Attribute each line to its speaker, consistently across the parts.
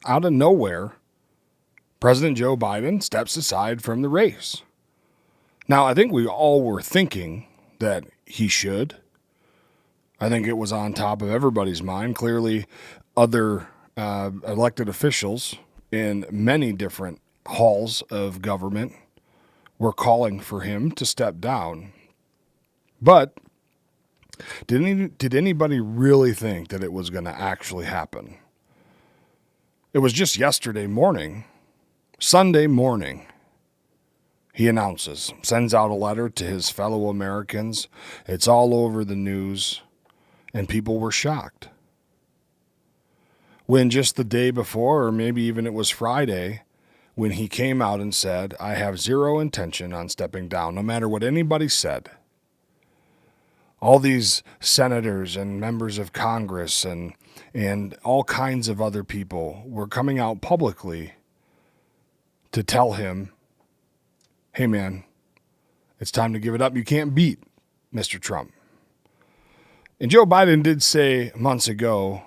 Speaker 1: out of nowhere, President Joe Biden steps aside from the race. Now, I think we all were thinking that he should. I think it was on top of everybody's mind. Clearly, other elected officials in many different halls of government were calling for him to step down. But did anybody really think that it was going to actually happen? It was just yesterday morning, Sunday morning, he announces, sends out a letter to his fellow Americans. It's all over the news, and people were shocked. When just the day before, or maybe even it was Friday, when he came out and said, I have zero intention on stepping down, no matter what anybody said. All these senators and members of Congress and all kinds of other people were coming out publicly to tell him, hey man, it's time to give it up. You can't beat Mr. Trump. And Joe Biden did say months ago,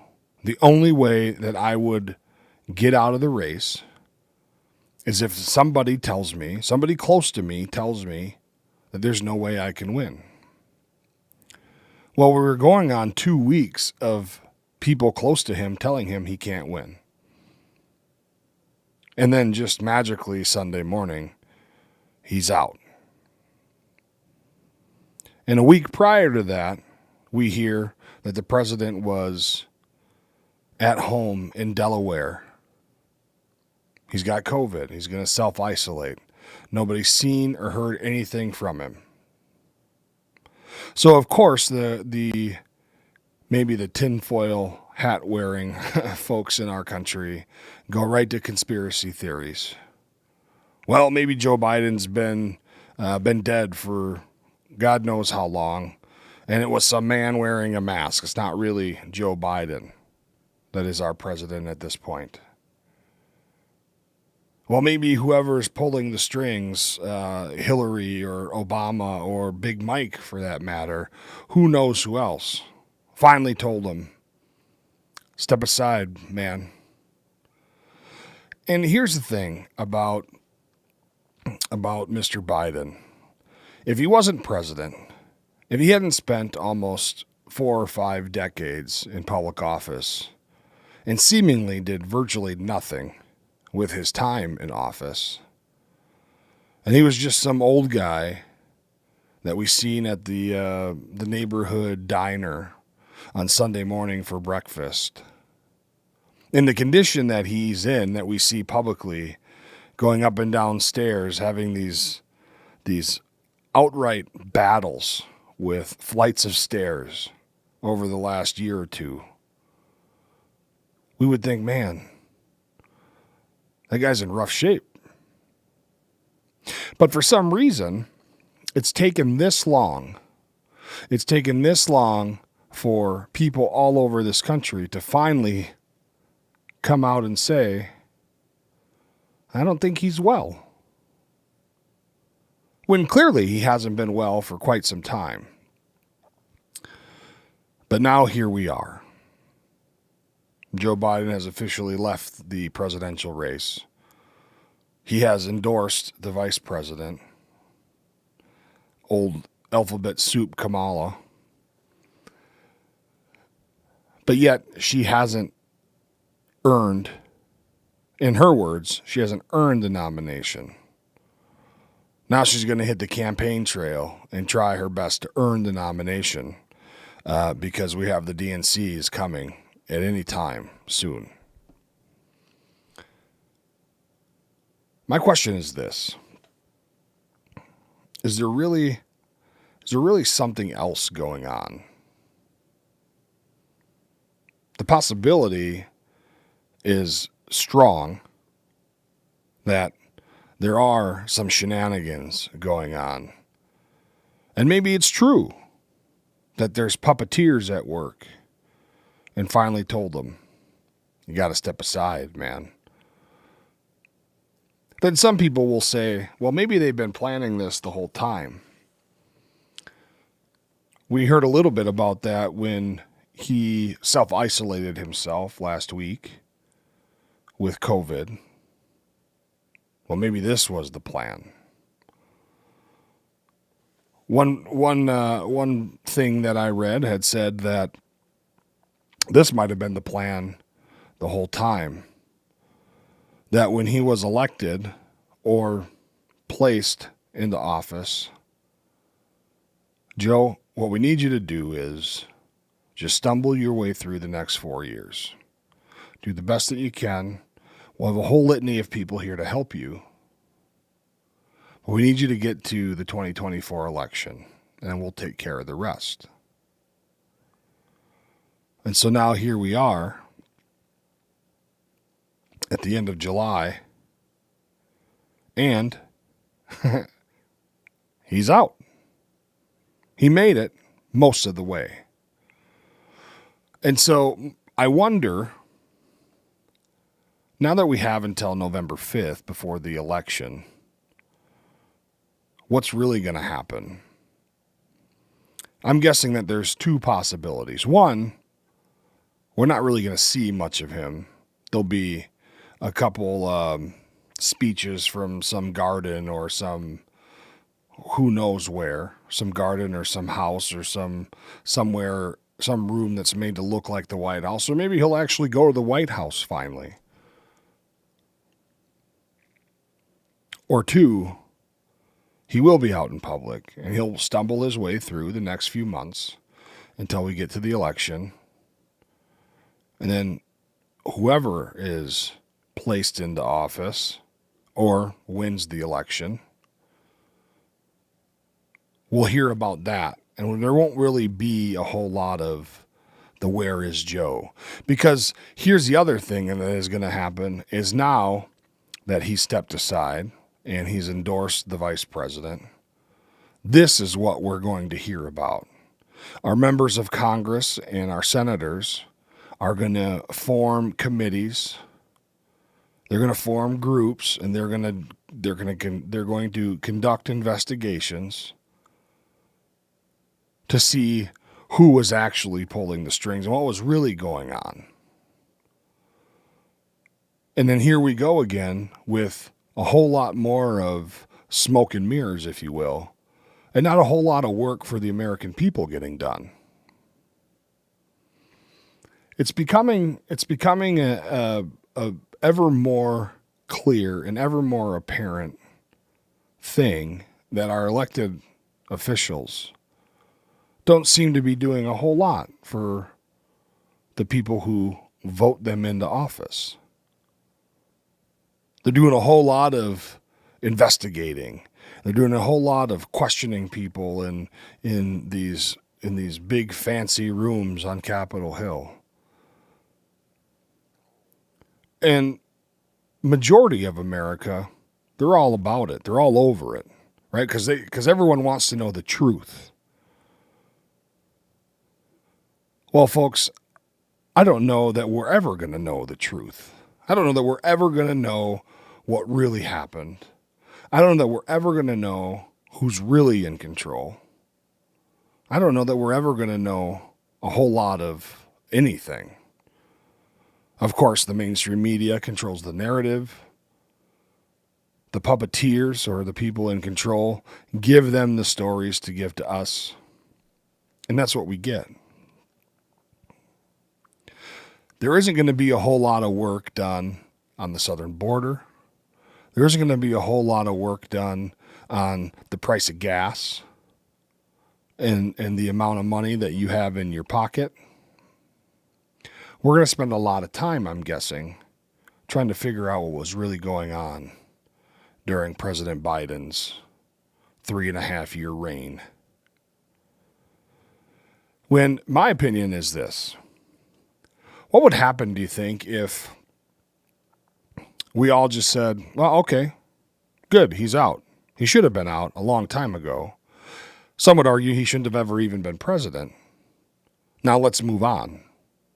Speaker 1: the only way that I would get out of the race is if somebody tells me, somebody close to me tells me that there's no way I can win. Well, we were going on 2 weeks of people close to him telling him he can't win. And then just magically Sunday morning, he's out. And a week prior to that, we hear that the president was at home in Delaware. He's got COVID. He's going to self-isolate. Nobody's seen or heard anything from him. So, of course, the maybe the tinfoil hat wearing folks in our country go right to conspiracy theories. Well, maybe Joe Biden's been dead for God knows how long, and it was some man wearing a mask. It's not really Joe Biden that is our president at this point. Well, maybe whoever's pulling the strings, Hillary or Obama or Big Mike for that matter, who knows who else, finally told him, step aside, man. And here's the thing about Mr. Biden. If he wasn't president, if he hadn't spent almost 4 or 5 decades in public office and seemingly did virtually nothing with his time in office, and he was just some old guy that we seen at the neighborhood diner on Sunday morning for breakfast, in the condition that he's in, that we see publicly, going up and down stairs, having these outright battles with flights of stairs over the last year or two, we would think, man, that guy's in rough shape. But for some reason, it's taken this long. It's taken this long for people all over this country to finally come out and say, I don't think he's well. When clearly he hasn't been well for quite some time. But now here we are. Joe Biden has officially left the presidential race. He has endorsed the vice president, old alphabet soup Kamala. But yet she hasn't earned, in her words, she hasn't earned the nomination. Now she's going to hit the campaign trail and try her best to earn the nomination because we have the DNCs coming at any time soon. My question is this. Is there really something else going on? The possibility is strong that there are some shenanigans going on. And maybe it's true that there's puppeteers at work and finally told them, you got to step aside, man. Then some people will say, well, maybe they've been planning this the whole time. We heard a little bit about that when he self-isolated himself last week, with COVID. Well, maybe this was the plan. One thing that I read had said that this might have been the plan the whole time. That when he was elected or placed into office, Joe, what we need you to do is just stumble your way through the next 4 years. Do the best that you can. We'll have a whole litany of people here to help you. But we need you to get to the 2024 election, and we'll take care of the rest. And so now here we are at the end of July, and he's out. He made it most of the way. And so I wonder, now that we have until November 5th before the election, what's really going to happen? I'm guessing that there's two possibilities. One, we're not really going to see much of him. There'll be a couple speeches from some garden or some who knows where, some garden or some house or somewhere, some room that's made to look like the White House. Or maybe he'll actually go to the White House finally. Or two, he will be out in public and he'll stumble his way through the next few months until we get to the election. And then whoever is placed into office or wins the election, we'll hear about that. And there won't really be a whole lot of the where is Joe. Because here's the other thing that is going to happen is now that he stepped aside and he's endorsed the vice president, this is what we're going to hear about. Our members of Congress and our senators are going to form committees. They're going to form groups, and they're going to conduct investigations to see who was actually pulling the strings and what was really going on. And then here we go again with a whole lot more of smoke and mirrors, if you will, and not a whole lot of work for the American people getting done. It's becoming a ever more clear and ever more apparent thing that our elected officials don't seem to be doing a whole lot for the people who vote them into office. They're doing a whole lot of investigating. They're doing a whole lot of questioning people in these big fancy rooms on Capitol Hill. And majority of America, they're all about it. They're all over it, right? Because everyone wants to know the truth. Well, folks, I don't know that we're ever going to know the truth. I don't know that we're ever going to know what really happened. I don't know that we're ever going to know who's really in control. I don't know that we're ever going to know a whole lot of anything. Of course, the mainstream media controls the narrative. The puppeteers, or the people in control, give them the stories to give to us. And that's what we get. There isn't going to be a whole lot of work done on the southern border. There isn't going to be a whole lot of work done on the price of gas and the amount of money that you have in your pocket. We're going to spend a lot of time, I'm guessing, trying to figure out what was really going on during President Biden's 3.5-year reign. When my opinion is this, what would happen, do you think, if we all just said, well, okay, good, he's out. He should have been out a long time ago. Some would argue he shouldn't have ever even been president. Now let's move on.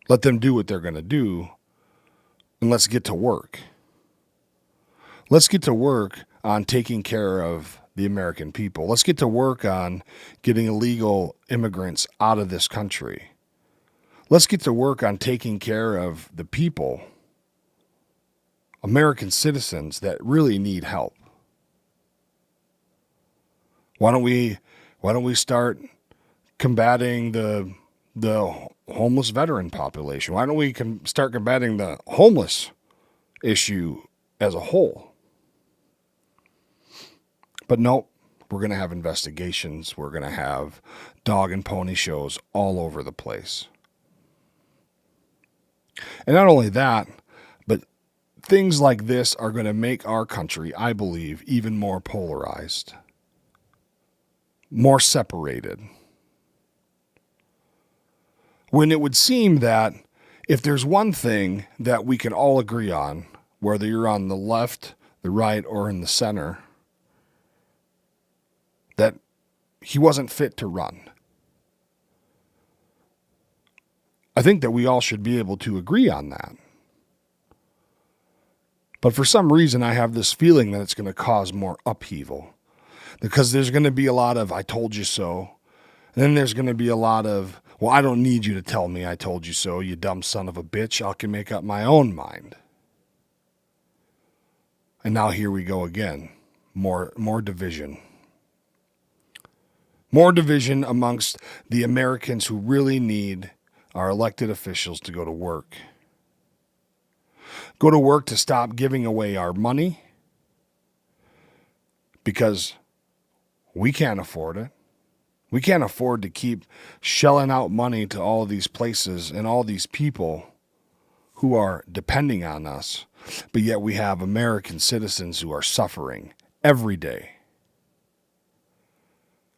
Speaker 1: Let them do what they're going to do, and let's get to work. Let's get to work on taking care of the American people. Let's get to work on getting illegal immigrants out of this country. Let's get to work on taking care of the people American citizens that really need help. Why don't we start combating the homeless veteran population? Why don't we start combating the homeless issue as a whole? But nope, we're going to have investigations. We're going to have dog and pony shows all over the place. And not only that, but things like this are going to make our country, I believe, even more polarized, more separated. When it would seem that if there's one thing that we can all agree on, whether you're on the left, the right, or in the center, that he wasn't fit to run. I think that we all should be able to agree on that. But for some reason, I have this feeling that it's going to cause more upheaval, because there's going to be a lot of, I told you so. And then there's going to be a lot of, well, I don't need you to tell me I told you so, you dumb son of a bitch. I can make up my own mind. And now here we go again. More division. More division amongst the Americans who really need our elected officials to go to work. Go to work to stop giving away our money because we can't afford it. We can't afford to keep shelling out money to all these places and all these people who are depending on us, but yet we have American citizens who are suffering every day.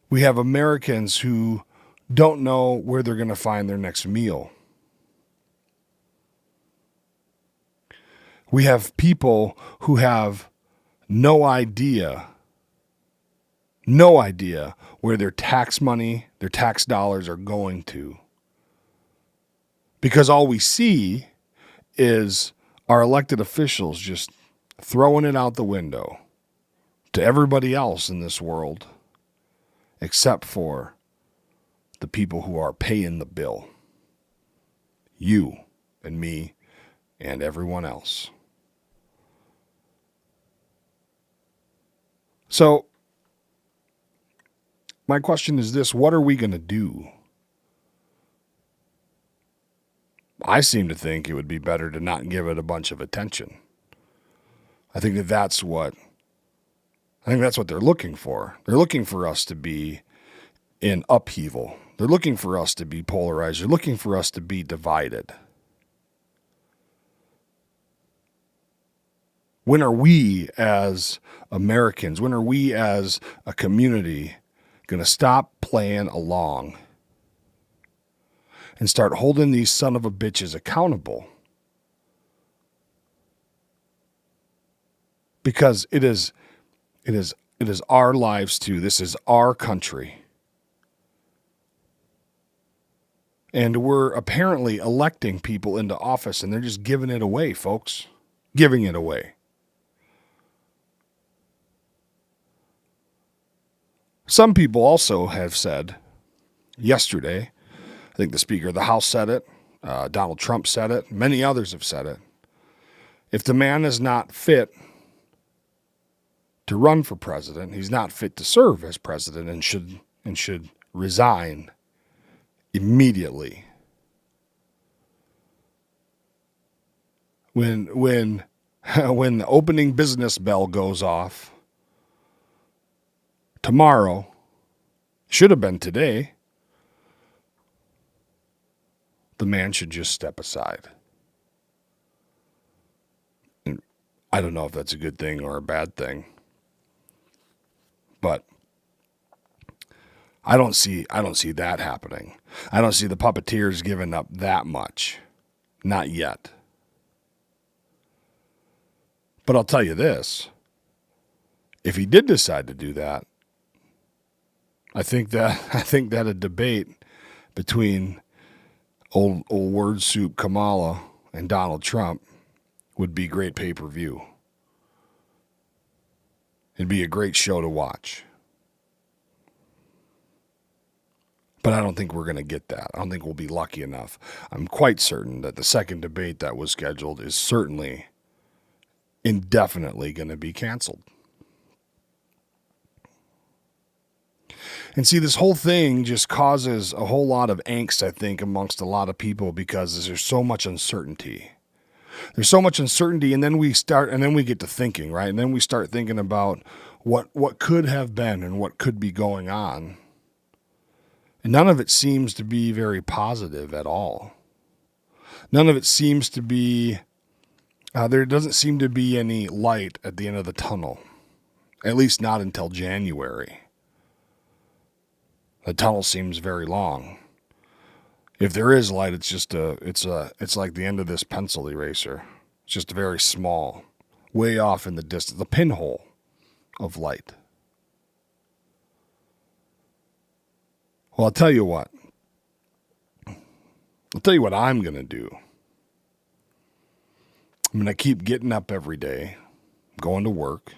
Speaker 1: We have Americans who don't know where they're going to find their next meal. We have people who have no idea where their tax money, their tax dollars are going to. Because all we see is our elected officials just throwing it out the window to everybody else in this world, except for the people who are paying the bill. You and me and everyone else. So, my question is this: what are we going to do? I seem to think it would be better to not give it a bunch of attention. I think that's what they're looking for. They're looking for us to be in upheaval. They're looking for us to be polarized. They're looking for us to be divided. When are we as Americans, when are we as a community going to stop playing along and start holding these son of a bitches accountable? Because it is our lives too. This is our country. And we're apparently electing people into office and they're just giving it away, folks. Giving it away. Some people also have said yesterday, I think the Speaker of the House said it, Donald Trump said it, many others have said it. If the man is not fit to run for president, he's not fit to serve as president and should resign immediately. When the opening business bell goes off tomorrow, should have been today, the man should just step aside. And I don't know if that's a good thing or a bad thing, but I don't see that happening. I don't see the puppeteers giving up that much. Not yet. But I'll tell you this. If he did decide to do that, I think that a debate between old word soup Kamala and Donald Trump would be great pay-per-view. It'd be a great show to watch. But I don't think we're going to get that. I don't think we'll be lucky enough. I'm quite certain that the second debate that was scheduled is certainly indefinitely going to be canceled. And see, this whole thing just causes a whole lot of angst, I think, amongst a lot of people because there's so much uncertainty. There's so much uncertainty, and then we get to thinking, right? And then we start thinking about what could have been and what could be going on. And none of it seems to be very positive at all. None of it seems to be, there doesn't seem to be any light at the end of the tunnel, at least not until January. The tunnel seems very long. If there is light, it's like the end of this pencil eraser. It's just very small, way off in the distance, the pinhole of light. Well, I'll tell you what I'm going to do. I'm going to keep getting up every day, going to work,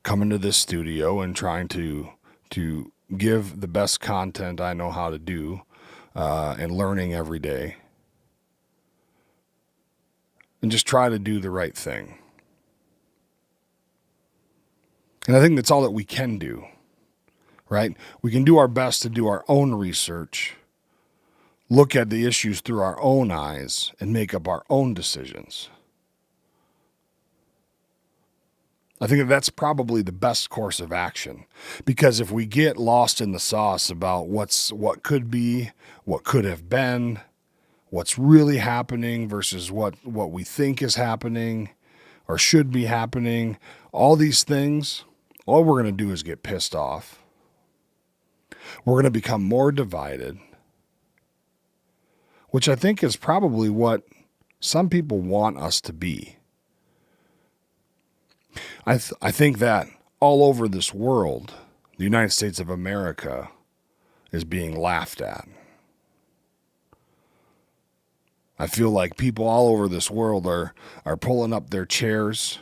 Speaker 1: coming to this studio and trying to give the best content I know how to do, and learning every day. And just try to do the right thing. And I think that's all that we can do, right? We can do our best to do our own research, look at the issues through our own eyes, and make up our own decisions. I think that's probably the best course of action, because if we get lost in the sauce about what could be, what could have been, what's really happening versus what we think is happening or should be happening, all these things, all we're going to do is get pissed off. We're going to become more divided, which I think is probably what some people want us to be. I think that all over this world, the United States of America is being laughed at. I feel like people all over this world are pulling up their chairs,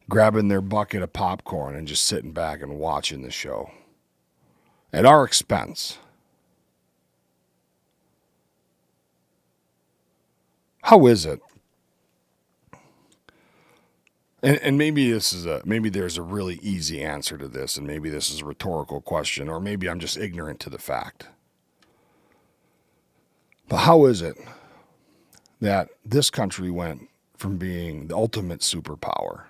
Speaker 1: grabbing their bucket of popcorn, and just sitting back and watching the show at our expense. How is it? And maybe there's a really easy answer to this, and maybe this is a rhetorical question, or maybe I'm just ignorant to the fact. But how is it that this country went from being the ultimate superpower,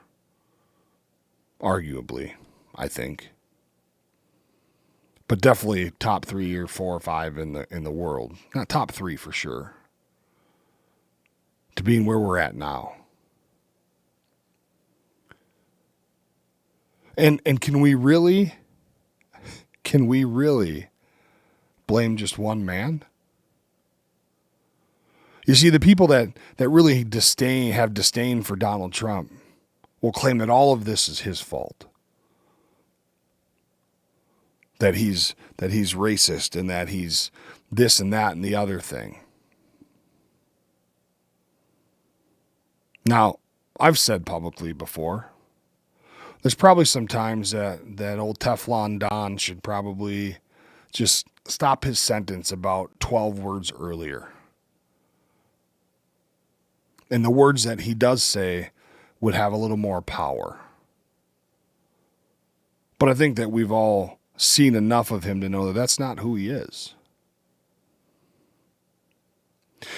Speaker 1: arguably, I think, but definitely top 3 or 4 or 5 in the world, not top 3 for sure, to being where we're at now? And can we really blame just one man? You see, the people that really have disdain for Donald Trump will claim that all of this is his fault. That he's racist and that he's this and that and the other thing. Now, I've said publicly before, there's probably some times that old Teflon Don should probably just stop his sentence about 12 words earlier. And the words that he does say would have a little more power. But I think that we've all seen enough of him to know that that's not who he is.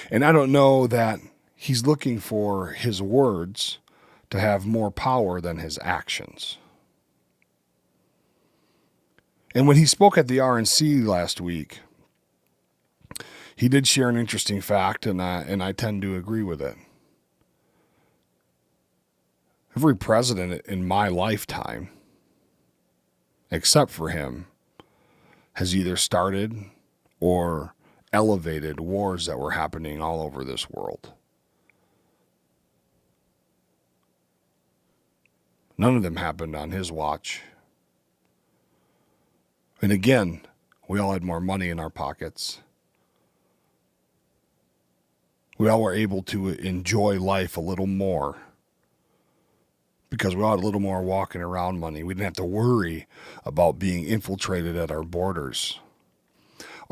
Speaker 1: And I don't know that he's looking for his words to have more power than his actions. And when he spoke at the RNC last week, he did share an interesting fact, and I tend to agree with it. Every president in my lifetime, except for him, has either started or elevated wars that were happening all over this world. None of them happened on his watch. And again, we all had more money in our pockets. We all were able to enjoy life a little more because we all had a little more walking around money. We didn't have to worry about being infiltrated at our borders.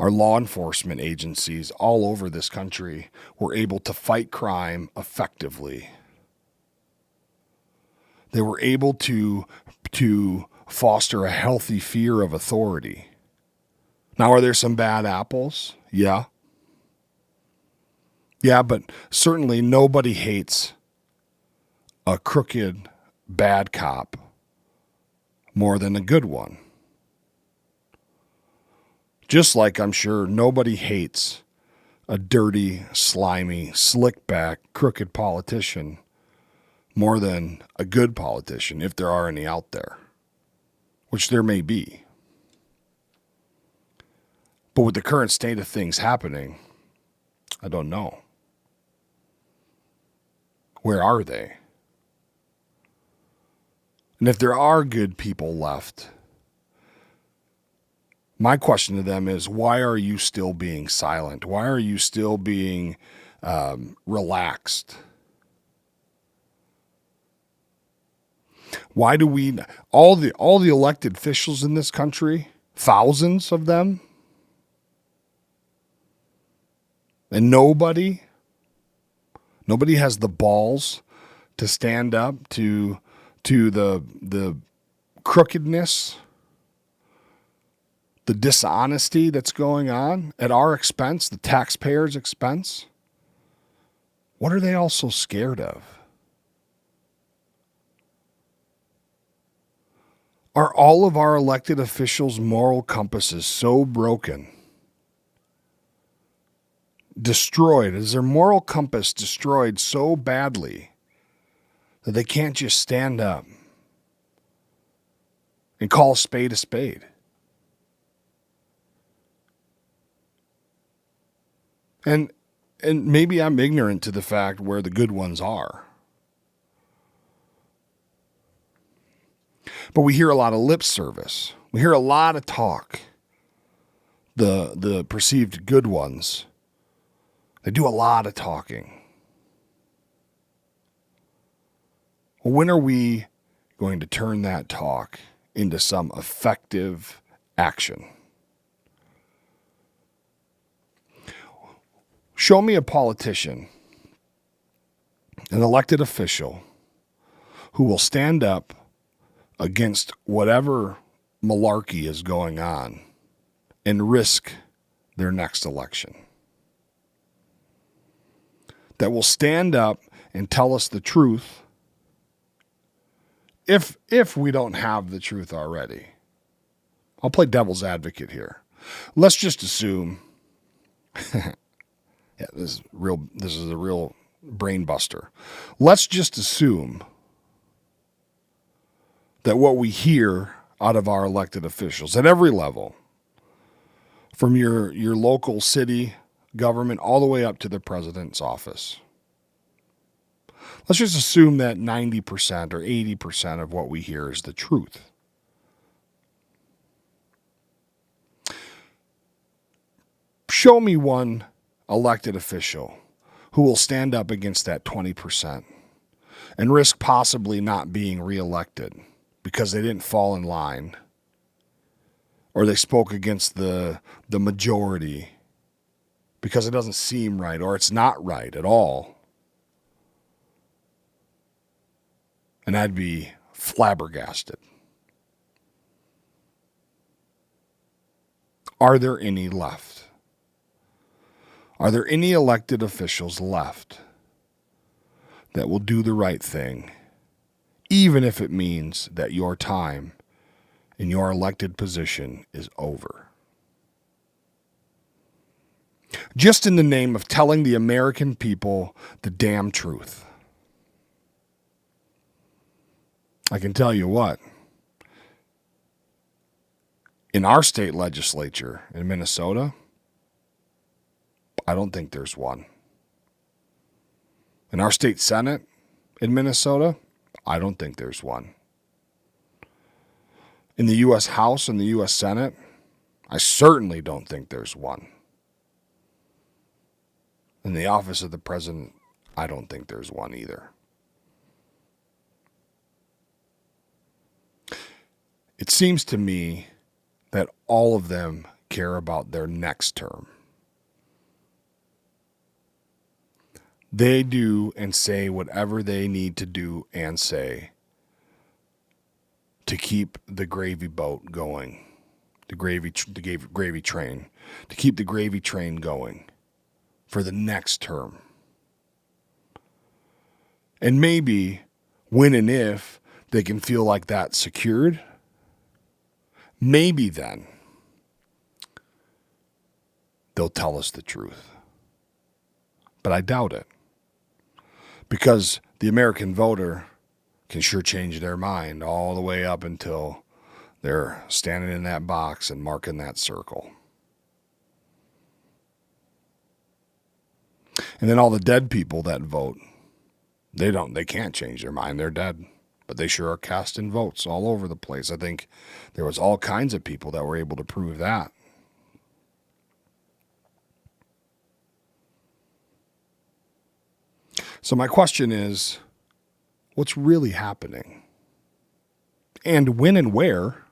Speaker 1: Our law enforcement agencies all over this country were able to fight crime effectively. They were able to foster a healthy fear of authority. Now, are there some bad apples? Yeah. Yeah, but certainly nobody hates a crooked, bad cop more than a good one. Just like I'm sure nobody hates a dirty, slimy, slick-back, crooked politician more than a good politician, if there are any out there, which there may be. But with the current state of things happening, I don't know. Where are they? And if there are good people left, my question to them is, why are you still being silent? Why are you still being relaxed? Why do we, all the elected officials in this country, thousands of them, and nobody has the balls to stand up to the crookedness, the dishonesty that's going on at our expense, the taxpayers' expense? What are they all so scared of? Are all of our elected officials' moral compasses so broken, destroyed? Is their moral compass destroyed so badly that they can't just stand up and call a spade a spade? And maybe I'm ignorant to the fact where the good ones are. But we hear a lot of lip service. We hear a lot of talk. The perceived good ones, they do a lot of talking. Well, when are we going to turn that talk into some effective action? Show me a politician, an elected official, who will stand up against whatever malarkey is going on and risk their next election. That will stand up and tell us the truth if we don't have the truth already. I'll play devil's advocate here. Let's just assume yeah, this is a real brain buster. Let's just assume that what we hear out of our elected officials at every level, from your local city government all the way up to the president's office, let's just assume that 90% or 80% of what we hear is the truth. Show me one elected official who will stand up against that 20% and risk possibly not being reelected because they didn't fall in line or they spoke against the majority because it doesn't seem right or it's not right at all. And I'd be flabbergasted. Are there any left? Are there any elected officials left that will do the right thing, even if it means that your time in your elected position is over? Just in the name of telling the American people the damn truth. I can tell you what, in our state legislature in Minnesota, I don't think there's one. In our state Senate in Minnesota, I don't think there's one. In the U.S. House and the U.S. Senate, I certainly don't think there's one. In the office of the president, I don't think there's one either. It seems to me that all of them care about their next term. They do and say whatever they need to do and say to keep the gravy boat going, the gravy train, to keep the gravy train going for the next term. And maybe when and if they can feel like that's secured, maybe then they'll tell us the truth. But I doubt it. Because the American voter can sure change their mind all the way up until they're standing in that box and marking that circle. And then all the dead people that vote, they can't change their mind. They're dead. But they sure are casting votes all over the place. I think there was all kinds of people that were able to prove that. So my question is, what's really happening? And when and where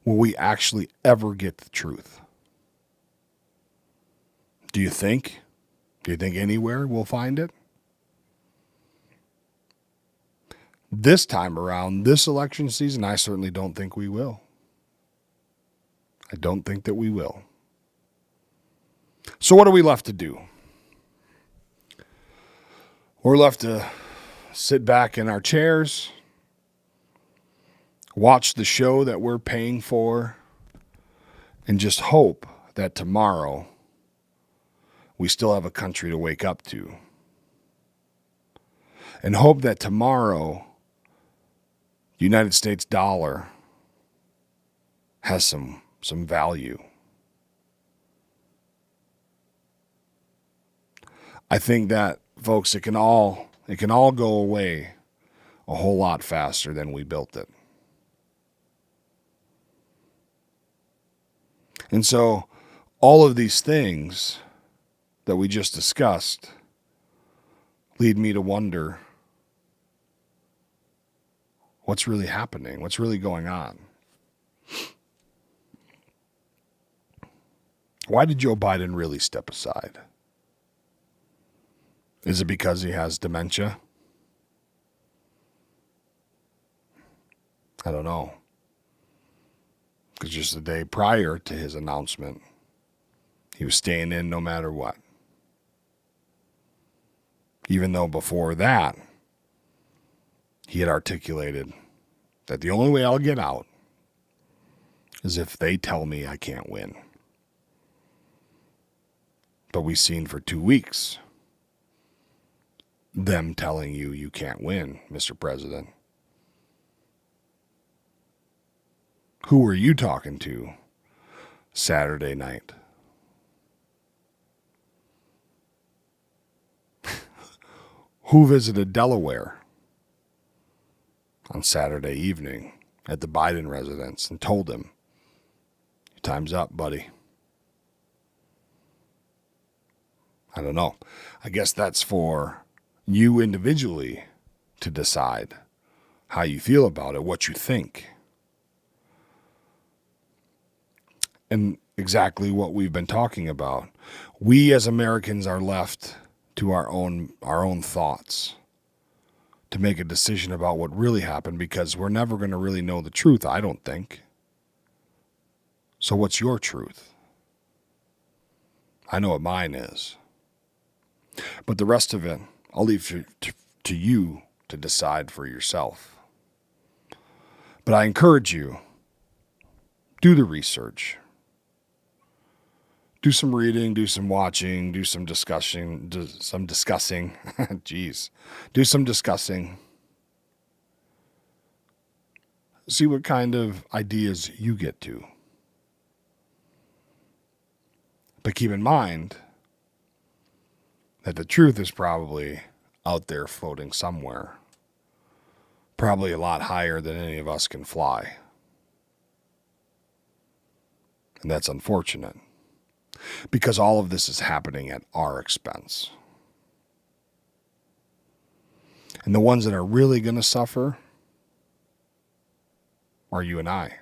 Speaker 1: will we actually ever get the truth? Do you think anywhere we'll find it? This time around, this election season, I certainly don't think we will. I don't think that we will. So what are we left to do? We're left to sit back in our chairs, watch the show that we're paying for, and just hope that tomorrow we still have a country to wake up to. And hope that tomorrow the United States dollar has some value. I think that, folks, it can all go away a whole lot faster than we built it. And so all of these things that we just discussed lead me to wonder what's really happening, what's really going on. Why did Joe Biden really step aside? Is it because he has dementia? I don't know. Because just the day prior to his announcement, he was staying in no matter what. Even though before that, he had articulated that the only way I'll get out is if they tell me I can't win. But we've seen for 2 weeks them telling you can't win, Mr. President. Who were you talking to Saturday night? Who visited Delaware on Saturday evening at the Biden residence and told him, "Time's up, buddy"? I don't know. I guess that's for you individually to decide how you feel about it, what you think. And exactly what we've been talking about. We as Americans are left to our own thoughts to make a decision about what really happened, because we're never going to really know the truth, I don't think. So what's your truth? I know what mine is. But the rest of it, I'll leave to you to decide for yourself. But I encourage you, do the research. Do some reading, do some watching, do some discussing. Jeez. Do some discussing. See what kind of ideas you get to. But keep in mind that the truth is probably out there floating somewhere. Probably a lot higher than any of us can fly. And that's unfortunate. Because all of this is happening at our expense. And the ones that are really going to suffer are you and I.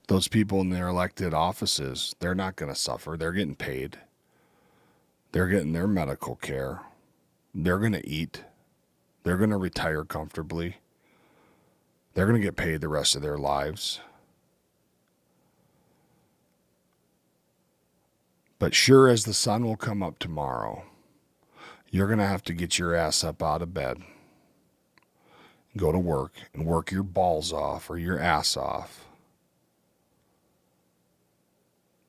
Speaker 1: Those people in their elected offices, they're not going to suffer. They're getting paid. They're getting their medical care. They're going to eat. They're going to retire comfortably. They're going to get paid the rest of their lives. But sure as the sun will come up tomorrow, you're going to have to get your ass up out of bed, go to work, and work your balls off or your ass off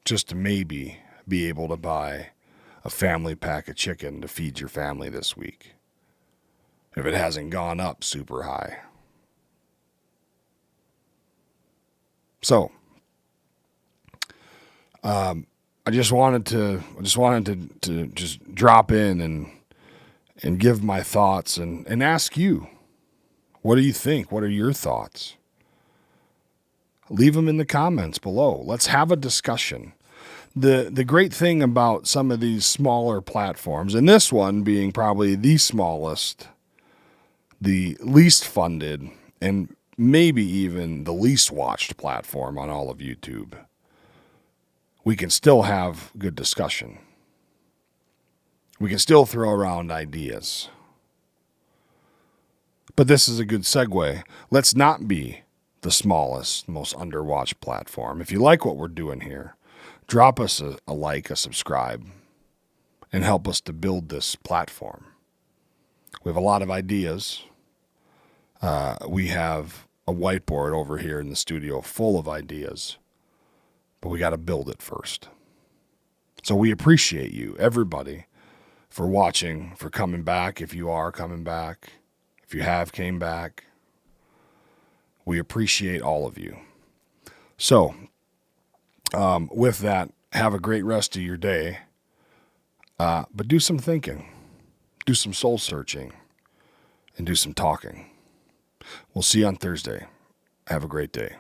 Speaker 1: just to maybe be able to buy a family pack of chicken to feed your family this week, if it hasn't gone up super high. So, I just wanted to just drop in and give my thoughts and ask you, what do you think? What are your thoughts? Leave them in the comments below. Let's have a discussion. The great thing about some of these smaller platforms, and this one being probably the smallest, the least funded, and maybe even the least watched platform on all of YouTube, we can still have good discussion. We can still throw around ideas. But this is a good segue. Let's not be the smallest, most underwatched platform. If you like what we're doing here, drop us a like, a subscribe, and help us to build this platform. We have a lot of ideas. We have a whiteboard over here in the studio full of ideas, but we got to build it first. So we appreciate you, everybody, for watching, for coming back. If you are coming back, if you have came back, we appreciate all of you. So, with that, have a great rest of your day. But do some thinking, do some soul searching, and do some talking. We'll see you on Thursday. Have a great day.